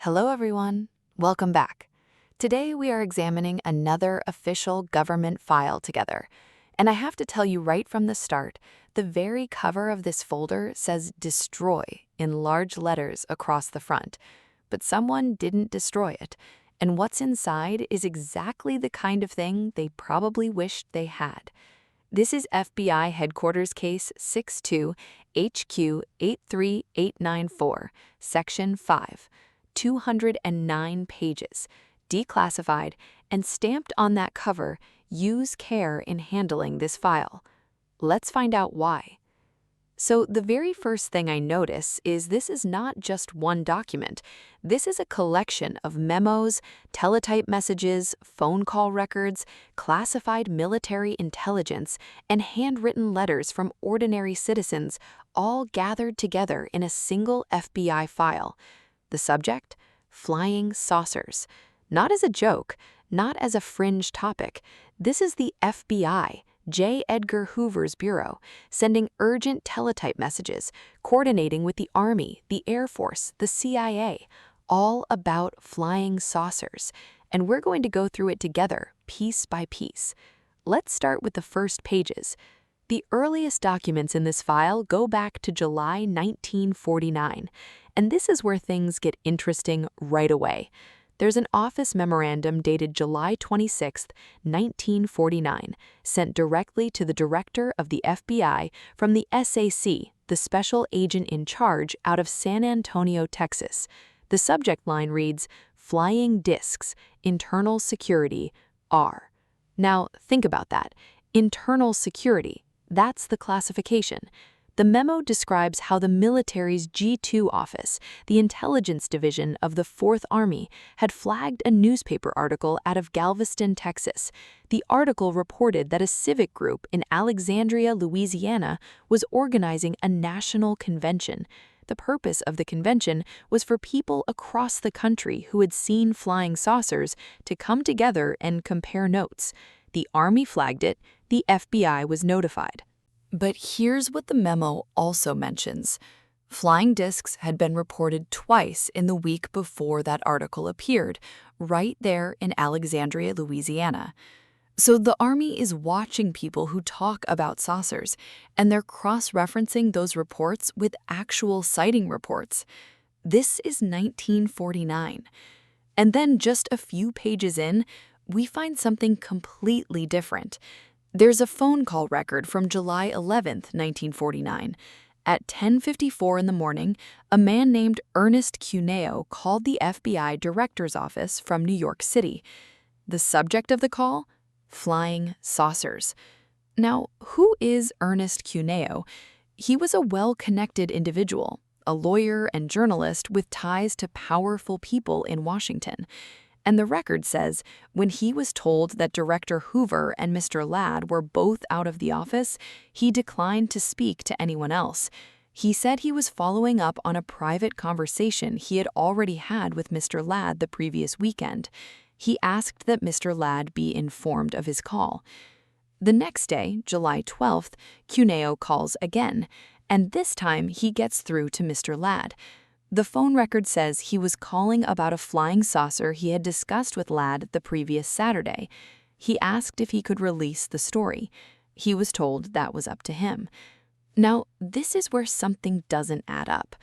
Hello, everyone. Welcome back. Today, we are examining another official government file together. And I have to tell you right from the start, the very cover of this folder says "Destroy" in large letters across the front. But someone didn't destroy it. And what's inside is exactly the kind of thing they probably wished they had. This is FBI Headquarters Case 62 HQ 83894, Section 5. 209 pages, declassified, and stamped on that cover, "Use care in handling this file." Let's find out why. So the very first thing I notice is this is not just one document. This is a collection of memos, teletype messages, phone call records, classified military intelligence, and handwritten letters from ordinary citizens, all gathered together in a single FBI file. The subject? Flying saucers. Not as a joke, not as a fringe topic. This is the FBI, J. Edgar Hoover's bureau, sending urgent teletype messages, coordinating with the Army, the Air Force, the CIA, all about flying saucers. And we're going to go through it together, piece by piece. Let's start with the first pages. The earliest documents in this file go back to July 1949. And this is where things get interesting right away. There's an office memorandum dated July 26, 1949, sent directly to the director of the FBI from the SAC, the special agent in charge out of San Antonio, Texas. The subject line reads, "Flying Discs, Internal Security, R." Now, think about that. Internal security, that's the classification. The memo describes how the military's G2 office, the intelligence division of the 4th Army, had flagged a newspaper article out of Galveston, Texas. The article reported that a civic group in Alexandria, Louisiana, was organizing a national convention. The purpose of the convention was for people across the country who had seen flying saucers to come together and compare notes. The Army flagged it, the FBI was notified. But here's what the memo also mentions. Flying discs had been reported twice in the week before that article appeared, right there in Alexandria, Louisiana. So the Army is watching people who talk about saucers, and they're cross-referencing those reports with actual sighting reports. This is 1949. And then just a few pages in, we find something completely different. There's a phone call record from July 11, 1949. At 10:54 in the morning, a man named Ernest Cuneo called the FBI director's office from New York City. The subject of the call? Flying saucers. Now, who is Ernest Cuneo? He was a well-connected individual, a lawyer and journalist with ties to powerful people in Washington. And the record says when he was told that Director Hoover and Mr. Ladd were both out of the office, he declined to speak to anyone else. He said he was following up on a private conversation he had already had with Mr. Ladd the previous weekend. He asked that Mr. Ladd be informed of his call. The next day, July 12th, Cuneo calls again, and this time he gets through to Mr. Ladd. The phone record says he was calling about a flying saucer he had discussed with Ladd the previous Saturday. He asked if he could release the story. He was told that was up to him. Now, this is where something doesn't add up.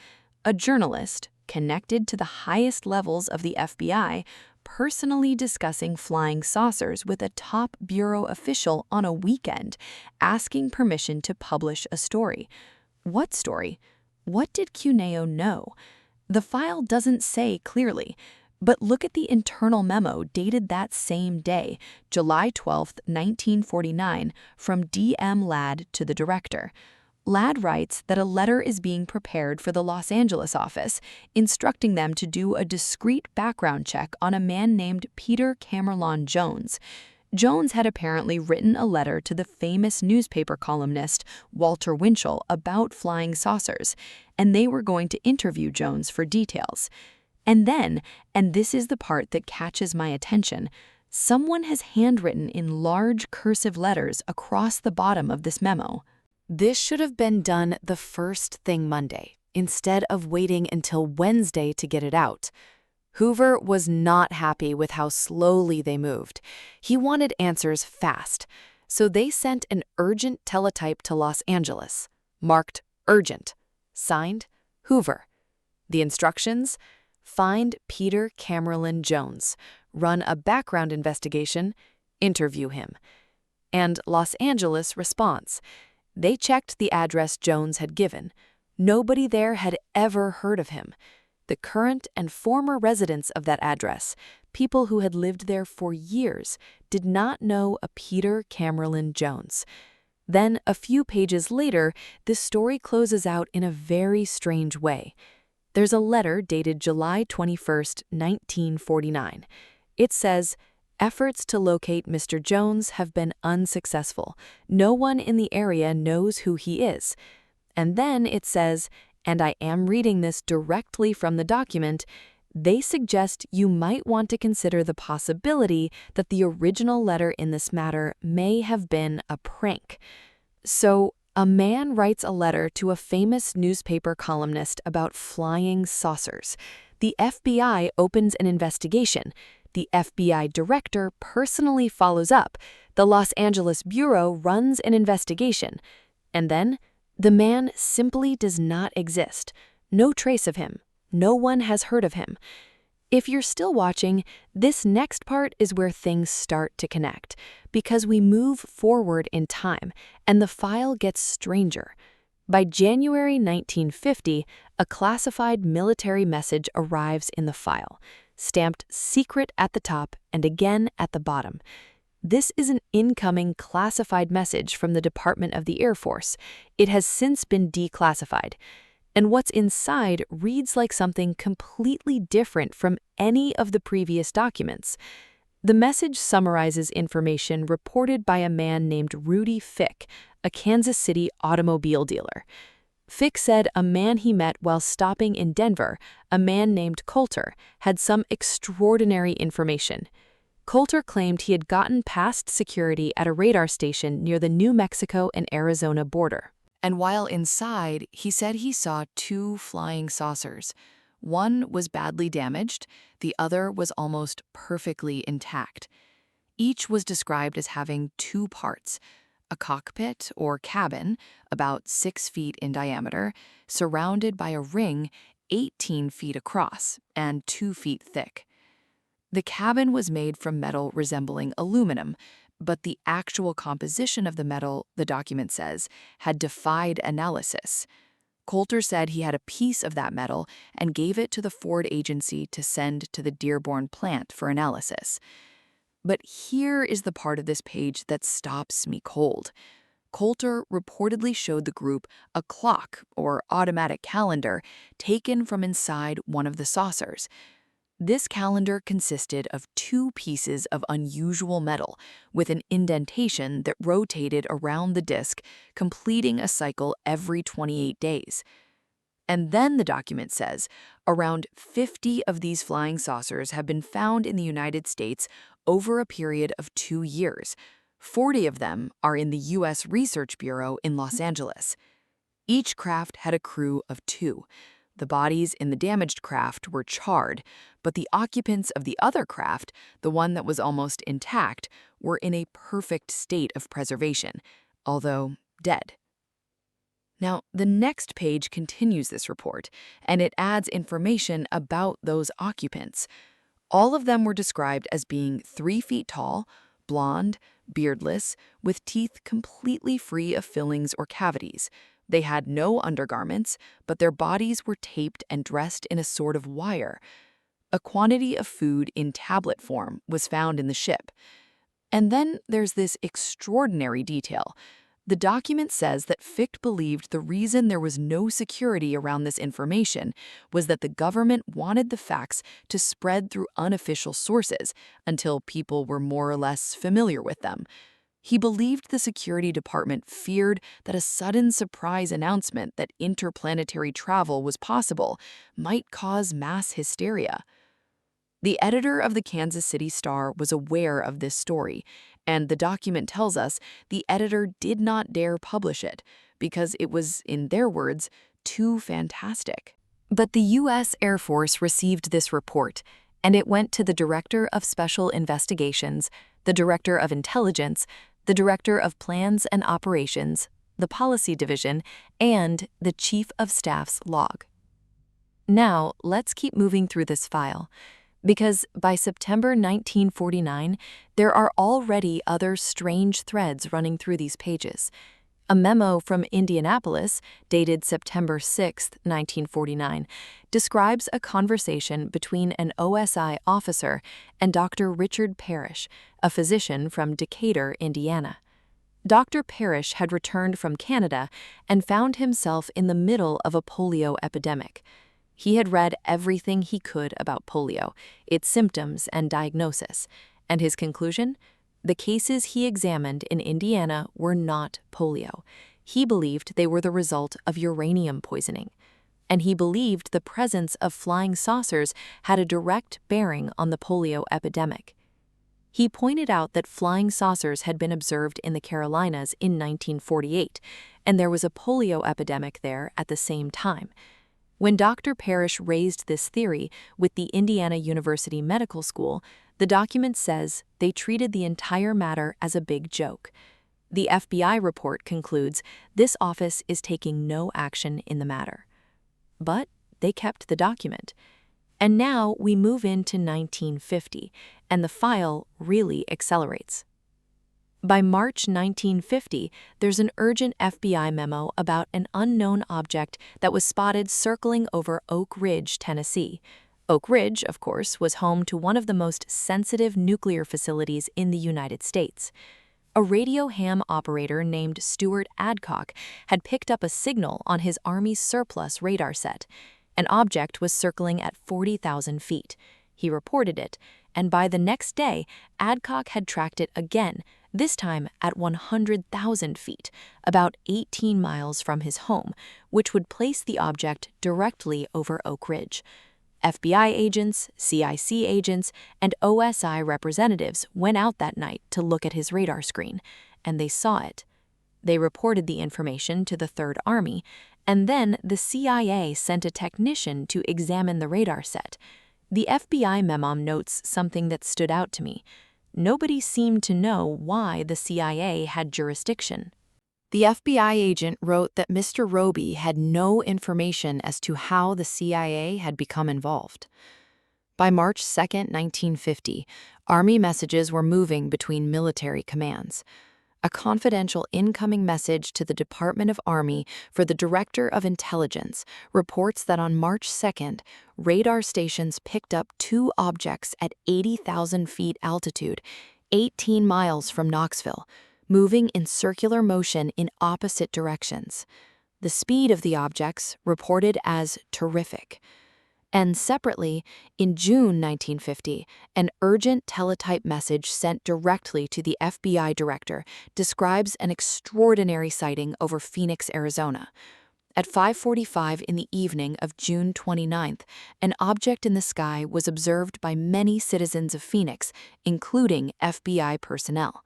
A journalist, connected to the highest levels of the FBI, personally discussing flying saucers with a top bureau official on a weekend, asking permission to publish a story. What story? What did Cuneo know? The file doesn't say clearly, but look at the internal memo dated that same day, July 12, 1949, from D.M. Ladd to the director. Ladd writes that a letter is being prepared for the Los Angeles office, instructing them to do a discreet background check on a man named Peter Camerlon Jones. Jones had apparently written a letter to the famous newspaper columnist Walter Winchell about flying saucers, and they were going to interview Jones for details. And then, and this is the part that catches my attention, someone has handwritten in large cursive letters across the bottom of this memo. This should have been done the first thing Monday, instead of waiting until Wednesday to get it out. Hoover was not happy with how slowly they moved. He wanted answers fast, so they sent an urgent teletype to Los Angeles, marked urgent, signed Hoover. The instructions? Find Peter Camerlin Jones, run a background investigation, interview him. And Los Angeles response. They checked the address Jones had given. Nobody there had ever heard of him. The current and former residents of that address, people who had lived there for years, did not know a Peter Camerlin Jones. Then, a few pages later, this story closes out in a very strange way. There's a letter dated July 21st, 1949. It says, "Efforts to locate Mr. Jones have been unsuccessful. No one in the area knows who he is." And then it says, and I am reading this directly from the document, they suggest you might want to consider the possibility that the original letter in this matter may have been a prank. So, a man writes a letter to a famous newspaper columnist about flying saucers. The FBI opens an investigation. The FBI director personally follows up. The Los Angeles Bureau runs an investigation. And then, the man simply does not exist. No trace of him. No one has heard of him. If you're still watching, this next part is where things start to connect, because we move forward in time, and the file gets stranger. By January 1950, a classified military message arrives in the file, stamped secret at the top and again at the bottom. This is an incoming classified message from the Department of the Air Force. It has since been declassified. And what's inside reads like something completely different from any of the previous documents. The message summarizes information reported by a man named Rudy Fick, a Kansas City automobile dealer. Fick said a man he met while stopping in Denver, a man named Coulter, had some extraordinary information. Coulter claimed he had gotten past security at a radar station near the New Mexico and Arizona border. And while inside, he said he saw 2 flying saucers. One was badly damaged, the other was almost perfectly intact. Each was described as having 2 parts: a cockpit or cabin, about 6 feet in diameter, surrounded by a ring 18 feet across and 2 feet thick. The cabin was made from metal resembling aluminum, but the actual composition of the metal, the document says, had defied analysis. Coulter said he had a piece of that metal and gave it to the Ford agency to send to the Dearborn plant for analysis. But here is the part of this page that stops me cold. Coulter reportedly showed the group a clock or automatic calendar taken from inside one of the saucers. This calendar consisted of 2 pieces of unusual metal with an indentation that rotated around the disk, completing a cycle every 28 days. And then the document says around 50 of these flying saucers have been found in the United States over a period of 2 years. 40 of them are in the U.S. Research Bureau in Los Angeles. Each craft had a crew of 2. The bodies in the damaged craft were charred, but the occupants of the other craft, the one that was almost intact, were in a perfect state of preservation, although dead. Now, the next page continues this report, and it adds information about those occupants. All of them were described as being 3 feet tall, blonde, beardless, with teeth completely free of fillings or cavities. They had no undergarments, but their bodies were taped and dressed in a sort of wire. A quantity of food in tablet form was found in the ship. And then there's this extraordinary detail. The document says that Fick believed the reason there was no security around this information was that the government wanted the facts to spread through unofficial sources until people were more or less familiar with them. He believed the Security Department feared that a sudden surprise announcement that interplanetary travel was possible might cause mass hysteria. The editor of the Kansas City Star was aware of this story, and the document tells us the editor did not dare publish it because it was, in their words, too fantastic. But the U.S. Air Force received this report, and it went to the Director of Special Investigations, the Director of Intelligence, the Director of Plans and Operations, the Policy Division, and the Chief of Staff's log. Now, let's keep moving through this file, because by September 1949, there are already other strange threads running through these pages. A memo from Indianapolis, dated September 6, 1949, describes a conversation between an OSI officer and Dr. Richard Parrish, a physician from Decatur, Indiana. Dr. Parrish had returned from Canada and found himself in the middle of a polio epidemic. He had read everything he could about polio, its symptoms and diagnosis, and his conclusion? The cases he examined in Indiana were not polio. He believed they were the result of uranium poisoning. And he believed the presence of flying saucers had a direct bearing on the polio epidemic. He pointed out that flying saucers had been observed in the Carolinas in 1948, and there was a polio epidemic there at the same time. When Dr. Parrish raised this theory with the Indiana University Medical School, the document says they treated the entire matter as a big joke. The FBI report concludes this office is taking no action in the matter. But they kept the document. And now we move into 1950, and the file really accelerates. By March 1950, there's an urgent FBI memo about an unknown object that was spotted circling over Oak Ridge, Tennessee. Oak Ridge, of course, was home to one of the most sensitive nuclear facilities in the United States. A radio ham operator named Stuart Adcock had picked up a signal on his Army's surplus radar set. An object was circling at 40,000 feet. He reported it, and by the next day, Adcock had tracked it again, this time at 100,000 feet, about 18 miles from his home, which would place the object directly over Oak Ridge. FBI agents, CIC agents, and OSI representatives went out that night to look at his radar screen, and they saw it. They reported the information to the Third Army, and then the CIA sent a technician to examine the radar set. The FBI memo notes something that stood out to me. Nobody seemed to know why the CIA had jurisdiction. The FBI agent wrote that Mr. Roby had no information as to how the CIA had become involved. By March 2, 1950, Army messages were moving between military commands. A confidential incoming message to the Department of Army for the Director of Intelligence reports that on March 2nd, radar stations picked up two objects at 80,000 feet altitude, 18 miles from Knoxville, moving in circular motion in opposite directions. The speed of the objects reported as terrific. And separately, in June 1950, an urgent teletype message sent directly to the FBI director describes an extraordinary sighting over Phoenix, Arizona. At 5:45 in the evening of June 29th, an object in the sky was observed by many citizens of Phoenix, including FBI personnel.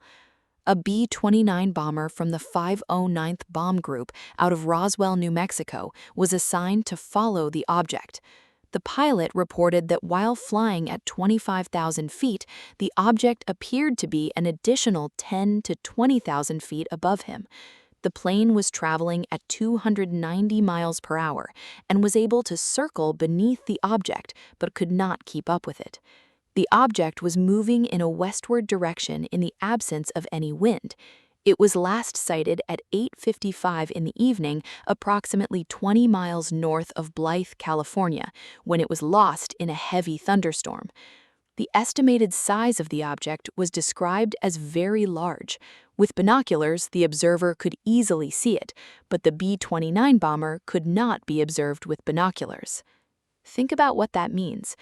A B-29 bomber from the 509th Bomb Group out of Roswell, New Mexico, was assigned to follow the object. The pilot reported that while flying at 25,000 feet, the object appeared to be an additional 10 to 20,000 feet above him. The plane was traveling at 290 miles per hour and was able to circle beneath the object but could not keep up with it. The object was moving in a westward direction in the absence of any wind. It was last sighted at 8:55 in the evening, approximately 20 miles north of Blythe, California, when it was lost in a heavy thunderstorm. The estimated size of the object was described as very large. With binoculars, the observer could easily see it, but the B-29 bomber could not be observed with binoculars. Think about what that means.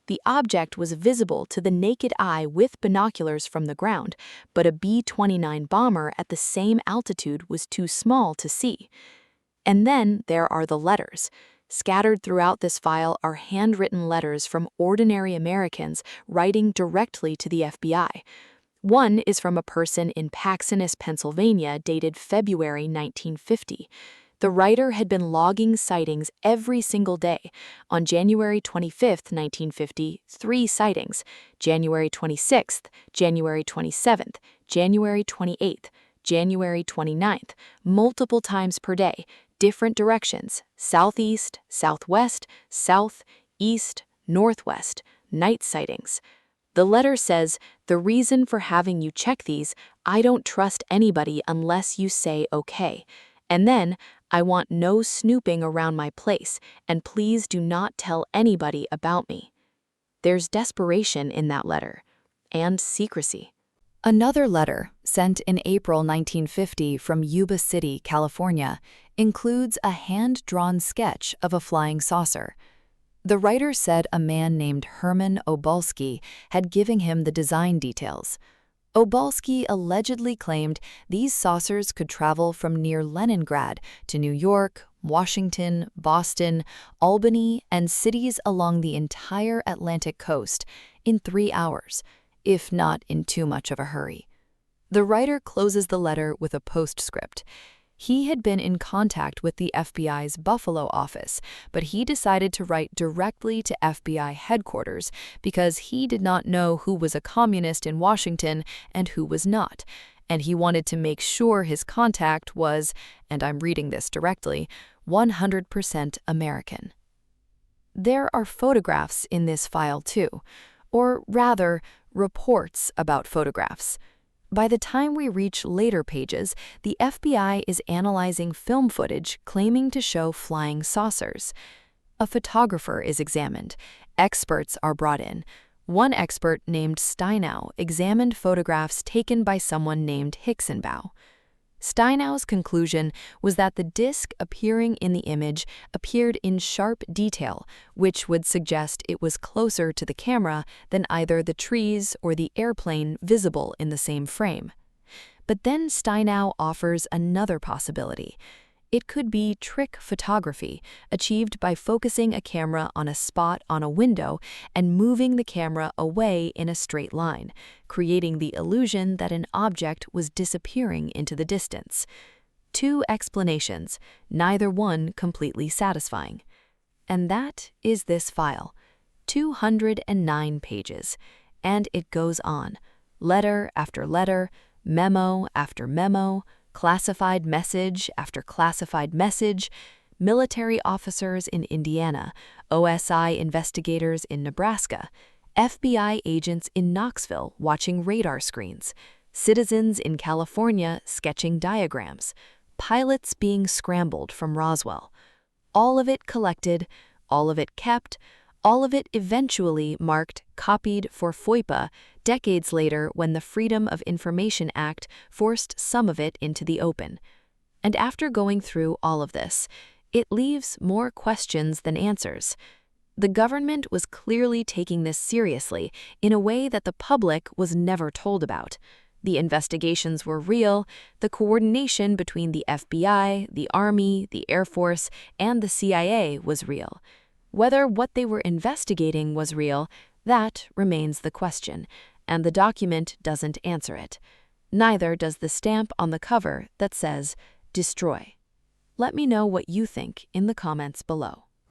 The object was visible to the naked eye with binoculars from the ground, but a B-29 bomber at the same altitude was too small to see. And then there are the letters. Scattered throughout this file are handwritten letters from ordinary Americans writing directly to the FBI. One is from a person in Paxonis, Pennsylvania, dated February 1950. The writer had been logging sightings every single day. On January 25, 1950, 3 sightings. January 26th, January 27th, January 28th, January 29th, multiple times per day, different directions, southeast, southwest, south, east, northwest, night sightings. The letter says, "The reason for having you check these, I don't trust anybody unless you say okay. And then, I want no snooping around my place, and please do not tell anybody about me." There's desperation in that letter, and secrecy. Another letter, sent in April 1950 from Yuba City, California, includes a hand-drawn sketch of a flying saucer. The writer said a man named Herman Obolsky had given him the design details. Obolsky allegedly claimed these saucers could travel from near Leningrad to New York, Washington, Boston, Albany, and cities along the entire Atlantic coast in 3 hours, if not in too much of a hurry. The writer closes the letter with a postscript. He had been in contact with the FBI's Buffalo office, but he decided to write directly to FBI headquarters because he did not know who was a communist in Washington and who was not, and he wanted to make sure his contact was, and I'm reading this directly, 100% American. There are photographs in this file too, or rather, reports about photographs. By the time we reach later pages, the FBI is analyzing film footage claiming to show flying saucers. A photographer is examined. Experts are brought in. One expert named Steinow examined photographs taken by someone named Hicksonbaugh. Steinow's conclusion was that the disc appearing in the image appeared in sharp detail, which would suggest it was closer to the camera than either the trees or the airplane visible in the same frame. But then Steinow offers another possibility. It could be trick photography, achieved by focusing a camera on a spot on a window and moving the camera away in a straight line, creating the illusion that an object was disappearing into the distance. 2 explanations, neither one completely satisfying. And that is this file, 209 pages. And it goes on, letter after letter, memo after memo, classified message after classified message, military officers in Indiana, OSI investigators in Nebraska, FBI agents in Knoxville watching radar screens, citizens in California sketching diagrams, pilots being scrambled from Roswell. All of it collected, all of it kept, all of it eventually marked copied for FOIPA decades later when the Freedom of Information Act forced some of it into the open. And after going through all of this, it leaves more questions than answers. The government was clearly taking this seriously in a way that the public was never told about. The investigations were real, the coordination between the FBI, the Army, the Air Force, and the CIA was real. Whether what they were investigating was real, that remains the question, and the document doesn't answer it. Neither does the stamp on the cover that says, "Destroy." Let me know what you think in the comments below.